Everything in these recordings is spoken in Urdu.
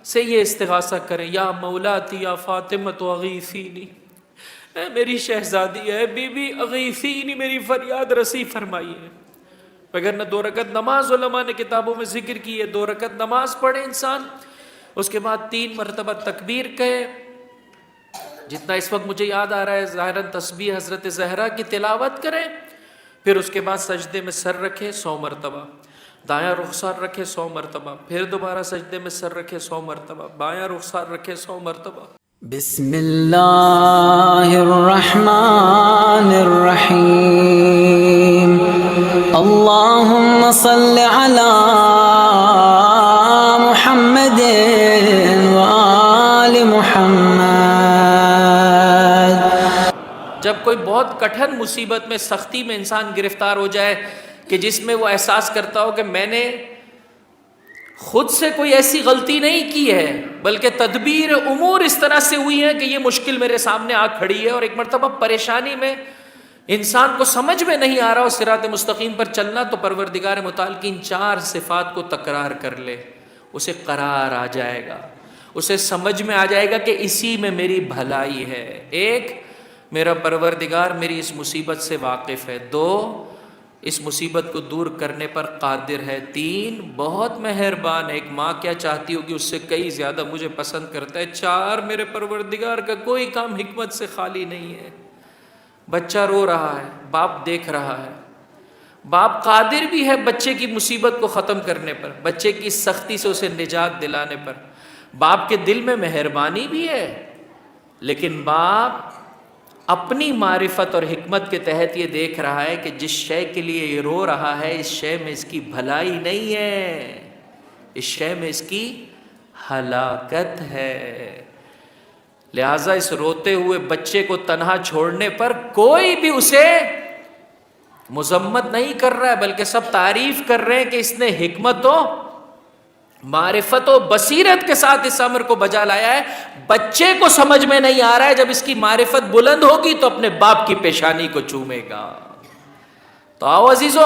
سے یہ استغاثہ کریں، یا مولاتی یا فاطمہ اغیثینی، اے میری شہزادی ہے بی بی اغیثینی، میری فریاد رسی فرمائیے۔ وگرنہ 2 رکعت نماز علماء نے کتابوں میں ذکر کی ہے، 2 رکعت نماز پڑھے انسان، اس کے بعد 3 مرتبہ تکبیر کہے، جتنا اس وقت مجھے یاد آ رہا ہے ظاہراً تسبیح حضرت زہرا کی تلاوت کریں، پھر اس کے بعد سجدے میں سر رکھے 100 مرتبہ، دایاں رخسار رکھے 100 مرتبہ، پھر دوبارہ سجدے میں سر رکھے 100 مرتبہ، بایاں رخسار رکھے 100 مرتبہ۔ بسم اللہ الرحمن الرحیم، اللہم صل علی محمد وآل محمد۔ جب کوئی بہت کٹھن مصیبت میں، سختی میں انسان گرفتار ہو جائے کہ جس میں وہ احساس کرتا ہو کہ میں نے خود سے کوئی ایسی غلطی نہیں کی ہے، بلکہ تدبیر امور اس طرح سے ہوئی ہے کہ یہ مشکل میرے سامنے آ کھڑی ہے، اور ایک مرتبہ پریشانی میں انسان کو سمجھ میں نہیں آ رہا ہو صراط مستقیم پر چلنا، تو پروردگار متعال کی ان 4 صفات کو تکرار کر لے، اسے قرار آ جائے گا، اسے سمجھ میں آ جائے گا کہ اسی میں میری بھلائی ہے۔ 1، میرا پروردگار میری اس مصیبت سے واقف ہے۔ 2، اس مصیبت کو دور کرنے پر قادر ہے۔ 3، بہت مہربان ہے، ایک ماں کیا چاہتی ہوگی اس سے کئی زیادہ مجھے پسند کرتا ہے۔ 4، میرے پروردگار کا کوئی کام حکمت سے خالی نہیں ہے۔ بچہ رو رہا ہے، باپ دیکھ رہا ہے، باپ قادر بھی ہے بچے کی مصیبت کو ختم کرنے پر، بچے کی سختی سے اسے نجات دلانے پر، باپ کے دل میں مہربانی بھی ہے، لیکن باپ اپنی معرفت اور حکمت کے تحت یہ دیکھ رہا ہے کہ جس شے کے لیے یہ رو رہا ہے اس شے میں اس کی بھلائی نہیں ہے، اس شے میں اس کی ہلاکت ہے۔ لہٰذا اس روتے ہوئے بچے کو تنہا چھوڑنے پر کوئی بھی اسے مذمت نہیں کر رہا ہے، بلکہ سب تعریف کر رہے ہیں کہ اس نے حکمت و معرفت و بصیرت کے ساتھ اس امر کو بجا لایا ہے۔ بچے کو سمجھ میں نہیں آ رہا ہے، جب اس کی معرفت بلند ہوگی تو اپنے باپ کی پیشانی کو چومے گا۔ تو آؤ عزیزو،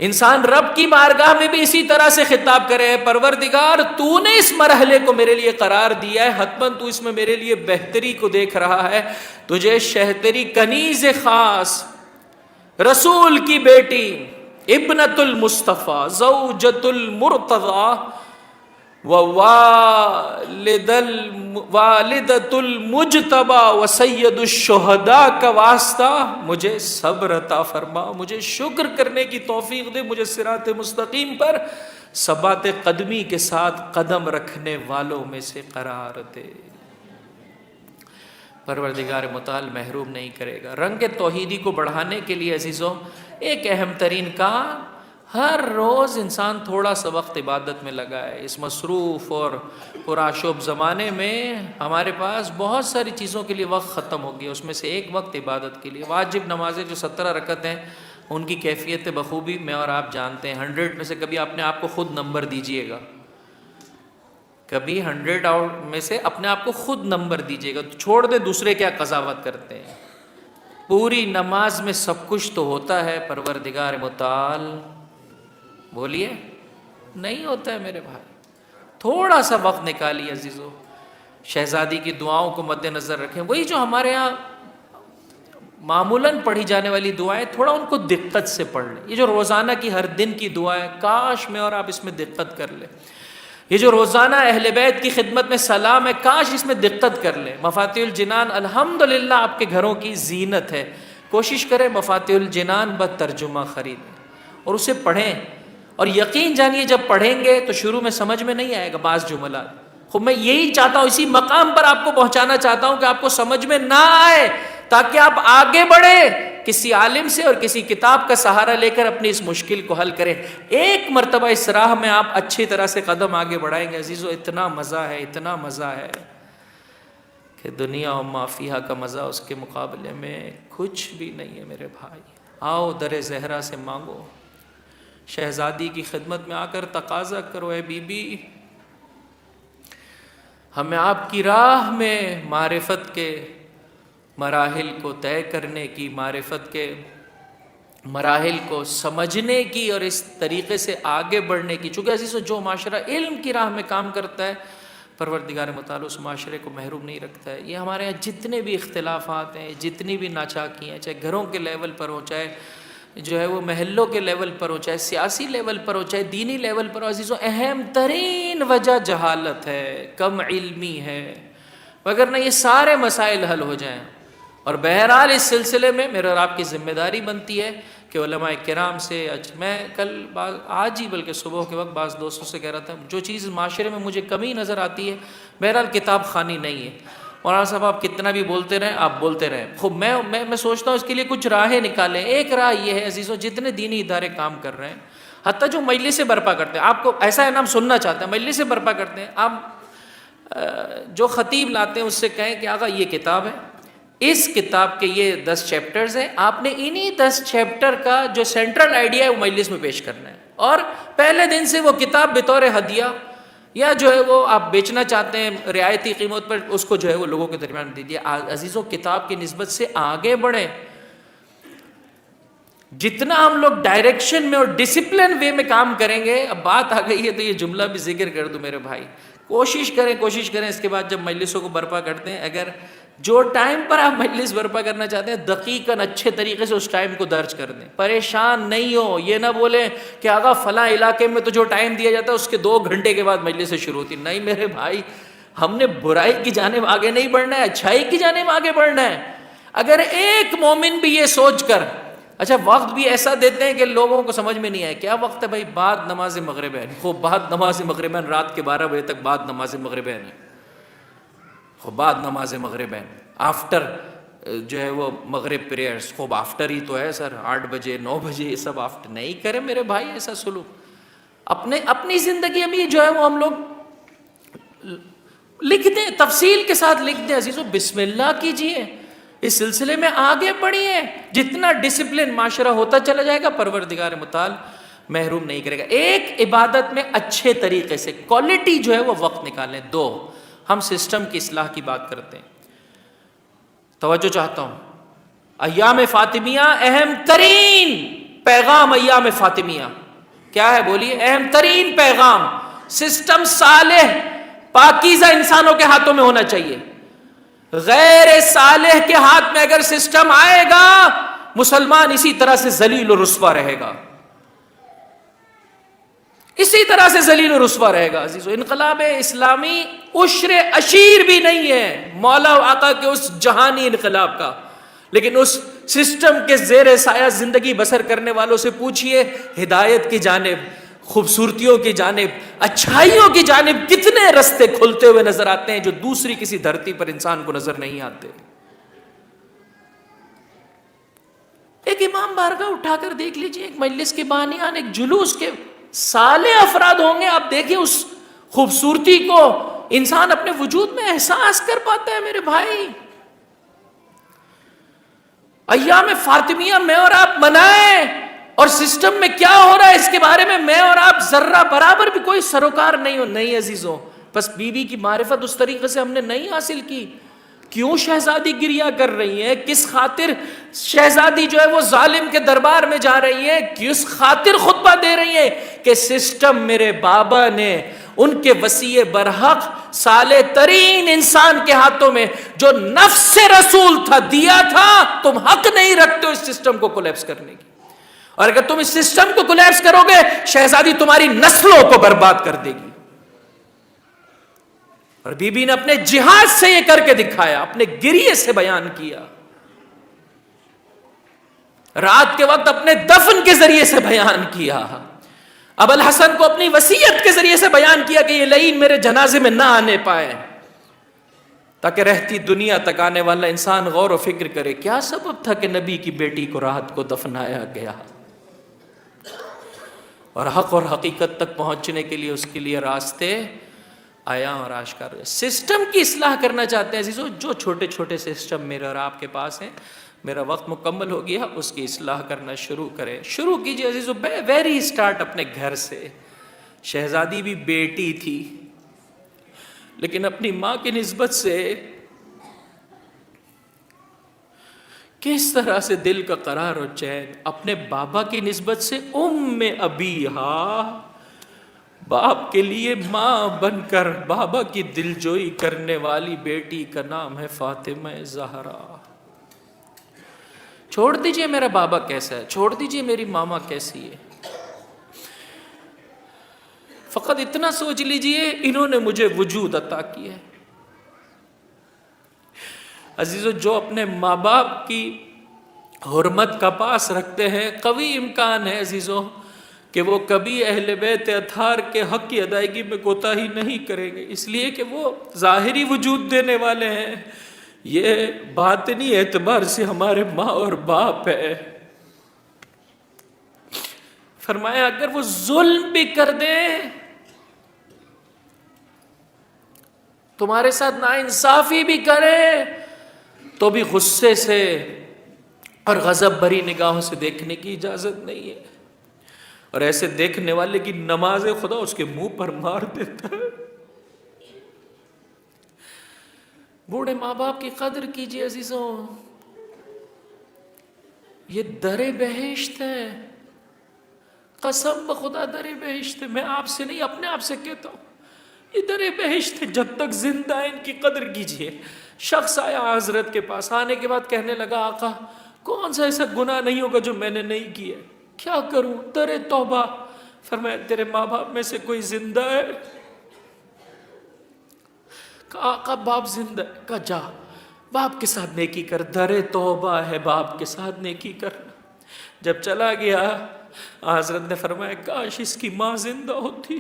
انسان رب کی بارگاہ میں بھی اسی طرح سے خطاب کرے، پروردگار تو نے اس مرحلے کو میرے لیے قرار دیا ہے، حتماً تو اس میں میرے لیے بہتری کو دیکھ رہا ہے، تجھے شہتری کنیز خاص، رسول کی بیٹی، ابنت المصطفیٰ، زوجۃ المرتضیٰ، والدۃ المجتبی و سید الشہداء کا واسطہ مجھے صبر عطا فرما، مجھے شکر کرنے کی توفیق دے، مجھے صراط مستقیم پر ثبات قدمی کے ساتھ قدم رکھنے والوں میں سے قرار دے۔ پروردگار متعال محروم نہیں کرے گا۔ رنگ توحیدی کو بڑھانے کے لیے عزیزوں ایک اہم ترین کام، ہر روز انسان تھوڑا سا وقت عبادت میں لگائے۔ اس مصروف اور پرآشوب زمانے میں ہمارے پاس بہت ساری چیزوں کے لیے وقت ختم ہو گیا، اس میں سے ایک وقت عبادت کے لیے۔ واجب نمازیں جو 17 رکعت ہیں ان کی کیفیت بخوبی میں اور آپ جانتے ہیں۔ 100 میں سے کبھی اپنے آپ کو خود نمبر دیجئے گا، کبھی 100 آؤٹ میں سے اپنے آپ کو خود نمبر دیجئے گا، تو چھوڑ دیں دوسرے کیا قضاوت کرتے ہیں۔ پوری نماز میں سب کچھ تو ہوتا ہے، پروردگار متعال بولیے نہیں ہوتا ہے میرے بھائی۔ تھوڑا سا وقت نکالیے عزیزو، شہزادی کی دعاؤں کو مد نظر رکھیں، وہی جو ہمارے ہاں معمولاً پڑھی جانے والی دعائیں تھوڑا ان کو دقت سے پڑھ لیں۔ یہ جو روزانہ کی ہر دن کی دعائیں، کاش میں اور آپ اس میں دقت کر لیں۔ یہ جو روزانہ اہل بیت کی خدمت میں سلام ہے، کاش اس میں دقت کر لیں۔ مفاتیح الجنان الحمدللہ آپ کے گھروں کی زینت ہے، کوشش کریں مفاتیح الجنان بترجمہ خریدیں اور اسے پڑھیں، اور یقین جانیے جب پڑھیں گے تو شروع میں سمجھ میں نہیں آئے گا بعض جملات، خب میں یہی چاہتا ہوں، اسی مقام پر آپ کو پہنچانا چاہتا ہوں کہ آپ کو سمجھ میں نہ آئے، تاکہ آپ آگے بڑھیں، کسی عالم سے اور کسی کتاب کا سہارا لے کر اپنی اس مشکل کو حل کریں۔ ایک مرتبہ اس راہ میں آپ اچھی طرح سے قدم آگے بڑھائیں گے عزیزو، اتنا مزہ ہے، اتنا مزہ ہے کہ دنیا و ما فیہا کا مزہ اس کے مقابلے میں کچھ بھی نہیں ہے میرے بھائی۔ آؤ در زہرا سے مانگو، شہزادی کی خدمت میں آ کر تقاضا کرو، اے بی بی ہمیں آپ کی راہ میں معرفت کے مراحل کو طے کرنے کی، معرفت کے مراحل کو سمجھنے کی اور اس طریقے سے آگے بڑھنے کی. چونکہ عزیزو جو معاشرہ علم کی راہ میں کام کرتا ہے پروردگار متعال اس معاشرے کو محروم نہیں رکھتا ہے. یہ ہمارے یہاں جتنے بھی اختلافات ہیں، جتنی بھی ناچاکیاں ہیں، چاہے گھروں کے لیول پر ہو، چاہے جو ہے وہ محلوں کے لیول پر ہو، چاہے سیاسی لیول پر ہو، چاہے دینی لیول پر ہو، عزیزو اہم ترین وجہ جہالت ہے، کم علمی ہے. وگرنہ یہ سارے مسائل حل ہو جائیں. اور بہرحال اس سلسلے میں میرے اور آپ کی ذمہ داری بنتی ہے کہ علماء کرام سے میں کل آج ہی بلکہ صبح کے وقت بعض دوستوں سے کہہ رہا تھا، جو چیز معاشرے میں مجھے کمی نظر آتی ہے بہرحال کتاب خوانی نہیں ہے. مولانا صاحب آپ کتنا بھی بولتے رہیں، آپ بولتے رہیں. خوب میں سوچتا ہوں اس کے لیے کچھ راہیں نکالیں. ایک راہ یہ ہے عزیزو، جتنے دینی ادارے کام کر رہے ہیں، حتیٰ جو مجلسیں برپا کرتے ہیں، آپ کو ایسا ہے نا ہم سننا چاہتے ہیں، مجلسیں برپا کرتے ہیں، آپ جو خطیب لاتے ہیں اس سے کہیں کہ آقا یہ کتاب ہے، اس کتاب کے یہ 10 چیپٹرز ہیں، آپ نے انہی 10 چیپٹر کا جو سینٹرل آئیڈیا ہے وہ مجلس میں پیش کرنا ہے، اور پہلے دن سے وہ کتاب بطور ہدیہ یا جو ہے وہ آپ بیچنا چاہتے ہیں رعایتی قیمت پر، اس کو جو ہے وہ لوگوں کے درمیان دیجیے. عزیزوں کتاب کی نسبت سے آگے بڑھیں. جتنا ہم لوگ ڈائریکشن میں اور ڈسپلن وے میں کام کریں گے، اب بات آ گئی ہے تو یہ جملہ بھی ذکر کر دوں میرے بھائی، کوشش کریں اس کے بعد جب مجلسوں کو برپا کرتے ہیں، اگر جو ٹائم پر آپ مجلس برپا کرنا چاہتے ہیں دقیقاً اچھے طریقے سے اس ٹائم کو درج کر دیں. پریشان نہیں ہو، یہ نہ بولیں کہ آقا فلاں علاقے میں تو جو ٹائم دیا جاتا ہے اس کے 2 گھنٹے کے بعد مجلس سے شروع ہوتی. نہیں میرے بھائی، ہم نے برائی کی جانب آگے نہیں بڑھنا ہے، اچھائی کی جانب آگے بڑھنا ہے. اگر ایک مومن بھی یہ سوچ کر، اچھا وقت بھی ایسا دیتے ہیں کہ لوگوں کو سمجھ میں نہیں آئے کیا وقت ہے بھائی، بعد نماز مغربین، خوب بعد نماز مغربین، رات کے 12 بجے تک بعد نماز مغربین ہے، خوب بعد نماز مغربین، آفٹر جو ہے وہ مغرب پریئرز، خوب آفٹر ہی تو ہے سر، 8 بجے 9 بجے یہ سب آفٹر نہیں کریں میرے بھائی ایسا سلوک. اپنی زندگی میں جو ہے وہ ہم لوگ لکھ دیں، تفصیل کے ساتھ لکھ دیں. عزیزو بسم اللہ کیجئے، اس سلسلے میں آگے بڑھیے. جتنا ڈسپلن معاشرہ ہوتا چلا جائے گا پروردگار متعال محروم نہیں کرے گا. ایک عبادت میں اچھے طریقے سے کوالٹی جو ہے وہ وقت نکالیں. 2 ہم سسٹم کی اصلاح کی بات کرتے ہیں، توجہ چاہتا ہوں. ایام فاطمیہ اہم ترین پیغام، ایام فاطمیہ کیا ہے بولیے؟ اہم ترین پیغام سسٹم صالح پاکیزہ انسانوں کے ہاتھوں میں ہونا چاہیے. غیر صالح کے ہاتھ میں اگر سسٹم آئے گا مسلمان اسی طرح سے ذلیل و رسوا رہے گا، اسی طرح سے ذلیل و رسوا رہے گا. عزیزو انقلاب اسلامی عشر عشیر بھی نہیں ہے مولا و آقا کے اس جہانی انقلاب کا، لیکن اس سسٹم کے زیر سایہ زندگی بسر کرنے والوں سے پوچھئے ہدایت کی جانب، خوبصورتیوں کی جانب، اچھائیوں کی جانب کتنے رستے کھلتے ہوئے نظر آتے ہیں جو دوسری کسی دھرتی پر انسان کو نظر نہیں آتے. ایک امام بارگاہ اٹھا کر دیکھ لیجئے، ایک مجلس کے بانیان، ایک جلوس کے صالح افراد ہوں گے، آپ دیکھیں اس خوبصورتی کو انسان اپنے وجود میں احساس کر پاتا ہے. میرے بھائی ایام فاطمیہ میں اور آپ منائیں، اور سسٹم میں کیا ہو رہا ہے اس کے بارے میں میں اور آپ ذرہ برابر بھی کوئی سروکار نہیں ہو. نہیں عزیزوں، بس بی کی معرفت اس طریقے سے ہم نے نہیں حاصل کی. کیوں شہزادی گریا کر رہی ہیں؟ کس خاطر شہزادی جو ہے وہ ظالم کے دربار میں جا رہی ہے؟ کس خاطر خطبہ دے رہی ہیں؟ کہ سسٹم میرے بابا نے ان کے وصی برحق صالح ترین انسان کے ہاتھوں میں جو نفس رسول تھا دیا تھا، تم حق نہیں رکھتے ہو اس سسٹم کو کولیپس کرنے کی، اور اگر تم اس سسٹم کو کولیپس کرو گے شہزادی تمہاری نسلوں کو برباد کر دے گی. اور بی بی نے اپنے جہاد سے یہ کر کے دکھایا، اپنے گریے سے بیان کیا، رات کے وقت اپنے دفن کے ذریعے سے بیان کیا، ابو الحسن کو اپنی وصیت کے ذریعے سے بیان کیا کہ یہ لعین میرے جنازے میں نہ آنے پائے، تاکہ رہتی دنیا تک آنے والا انسان غور و فکر کرے کیا سبب تھا کہ نبی کی بیٹی کو رات کو دفنایا گیا. اور حق اور حقیقت تک پہنچنے کے لیے اس کے لیے راستے آیا اور آشکار ہوئے. سسٹم کی اصلاح کرنا چاہتے ہیں عزیزو، جو چھوٹے چھوٹے سسٹم میرے اور آپ کے پاس ہیں، میرا وقت مکمل ہو گیا، اس کی اصلاح کرنا شروع کریں. شروع کیجئے عزیزو، ویری اسٹارٹ اپنے گھر سے. شہزادی بھی بیٹی تھی لیکن اپنی ماں کی نسبت سے کس طرح سے دل کا قرار و چین اپنے بابا کی نسبت سے ام ابیہا، باپ کے لیے ماں بن کر بابا کی دلجوئی کرنے والی بیٹی کا نام ہے فاطمہ زہرا۔ چھوڑ دیجئے میرا بابا کیسا ہے، چھوڑ دیجئے میری ماما کیسی ہے، فقط اتنا سوچ لیجئے انہوں نے مجھے وجود عطا کیا ہے۔ عزیزو، جو اپنے ماں باپ کی حرمت کا پاس رکھتے ہیں، قوی امکان ہے عزیزو کہ وہ کبھی اہل بیت اطہار کے حق کی ادائیگی میں کوتاہی نہیں کریں گے، اس لیے کہ وہ ظاہری وجود دینے والے ہیں، یہ باطنی اعتبار سے ہمارے ماں اور باپ ہے۔ فرمایا اگر وہ ظلم بھی کر دیں، تمہارے ساتھ ناانصافی بھی کرے، تو بھی غصے سے اور غضب بھری نگاہوں سے دیکھنے کی اجازت نہیں ہے، اور ایسے دیکھنے والے کی نماز خدا اس کے منہ پر مار دیتا ہے۔ بوڑھے ماں باپ کی قدر کیجئے عزیزوں، یہ در بہشت ہے، قسم بخدا در بہشت ہے، میں آپ سے نہیں اپنے آپ سے کہتا ہوں، یہ در بہشت ہے، جب تک زندہ ہے ان کی قدر کیجئے۔ شخص آیا حضرت کے پاس، آنے کے بعد کہنے لگا آقا کون سا ایسا گناہ نہیں ہوگا جو میں نے نہیں کیا، کیا کروں، در توبہ۔ فرمایا تیرے ماں باپ میں سے کوئی زندہ ہے؟ کہا آقا باپ زندہ ہے۔ کہا جا باپ کے ساتھ نیکی کر، در توبہ ہے باپ کے ساتھ نیکی کرنا۔ جب چلا گیا حضرت نے فرمایا کاش اس کی ماں زندہ ہوتی،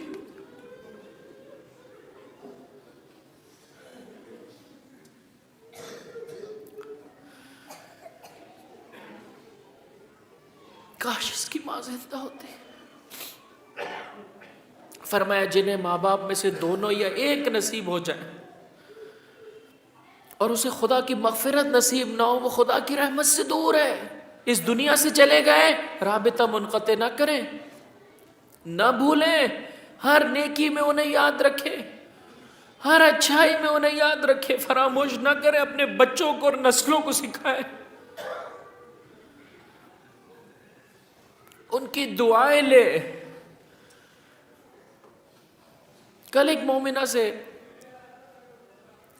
کاش اس کی ماں زندہ ہوتی۔ فرمایا جنہیں ماں باپ میں سے دونوں یا ایک نصیب ہو جائے اور اسے خدا کی مغفرت نصیب نہ ہو، وہ خدا کی رحمت سے دور ہے، اس دنیا سے چلے گئے، رابطہ منقطع نہ کریں، نہ بھولیں، ہر نیکی میں انہیں یاد رکھیں، ہر اچھائی میں انہیں یاد رکھیں، فراموش نہ کریں، اپنے بچوں کو اور نسلوں کو سکھائیں، ان کی دعائیں لے۔ کل ایک مومنہ سے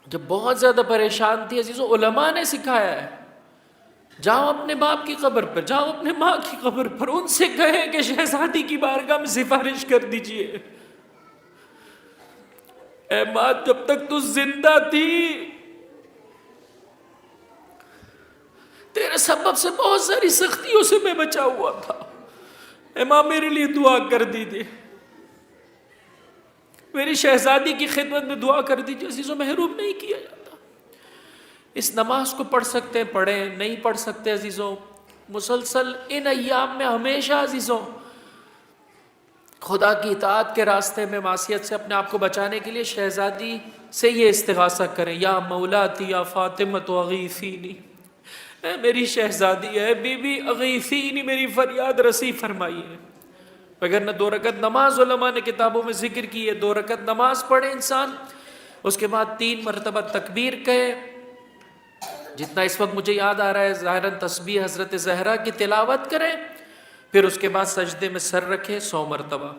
جب بہت زیادہ پریشان تھی عزیزو، علماء نے سکھایا ہے جاؤ اپنے باپ کی قبر پر، جاؤ اپنے ماں کی قبر پر، ان سے کہیں کہ شہزادی کی بارگاہ میں سفارش کر دیجئے، اے ماں جب تک تو زندہ تھی تیرے سبب سے بہت ساری سختیوں سے میں بچا ہوا تھا، اے ماں میرے لیے دعا کر دیجئے، میری شہزادی کی خدمت میں دعا کر دیجئے۔ عزیزو محروم نہیں کیا جاتا، اس نماز کو پڑھ سکتے ہیں پڑھیں، نہیں پڑھ سکتے عزیزو مسلسل ان ایام میں ہمیشہ عزیزو خدا کی اطاعت کے راستے میں معصیت سے اپنے آپ کو بچانے کے لیے شہزادی سے یہ استغاثہ کریں، یا مولاتی یا فاطمہ اغیثینی، اے میری شہزادی ہے بی بی اغیثینی، میری فریاد رسی فرمائیے۔ اگر نہ 2 رکعت نماز علماء نے کتابوں میں ذکر کی ہے، 2 رکعت نماز پڑھے انسان، اس کے بعد 3 مرتبہ تکبیر کہے، جتنا اس وقت مجھے یاد آ رہا ہے ظاہراً تسبیح حضرت زہرا کی تلاوت کریں، پھر اس کے بعد سجدے میں سر رکھے 100 مرتبہ،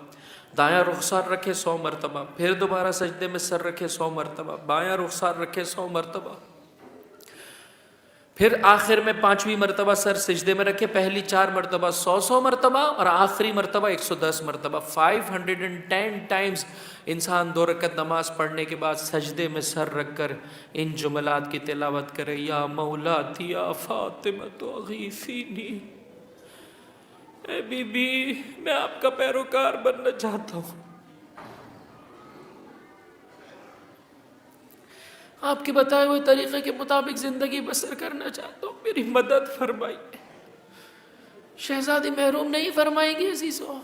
دایاں رخسار رکھے 100 مرتبہ، پھر دوبارہ سجدے میں سر رکھے 100 مرتبہ، بایاں رخسار رکھے 100 مرتبہ، پھر آخر میں 5ویں مرتبہ سر سجدے میں رکھے، پہلی 4 مرتبہ 100 مرتبہ اور آخری مرتبہ 110 مرتبہ، 510 ٹائمز انسان 2 رکعت نماز پڑھنے کے بعد سجدے میں سر رکھ کر ان جملات کی تلاوت کرے، یا مولاتی یا فاطمہ اغیثینی، اے بی بی میں آپ کا پیروکار بننا چاہتا ہوں، آپ کے بتائے ہوئے طریقے کے مطابق زندگی بسر کرنا چاہتا ہوں، میری مدد فرمائیے۔ شہزادی محروم نہیں فرمائیں گی عزیزو،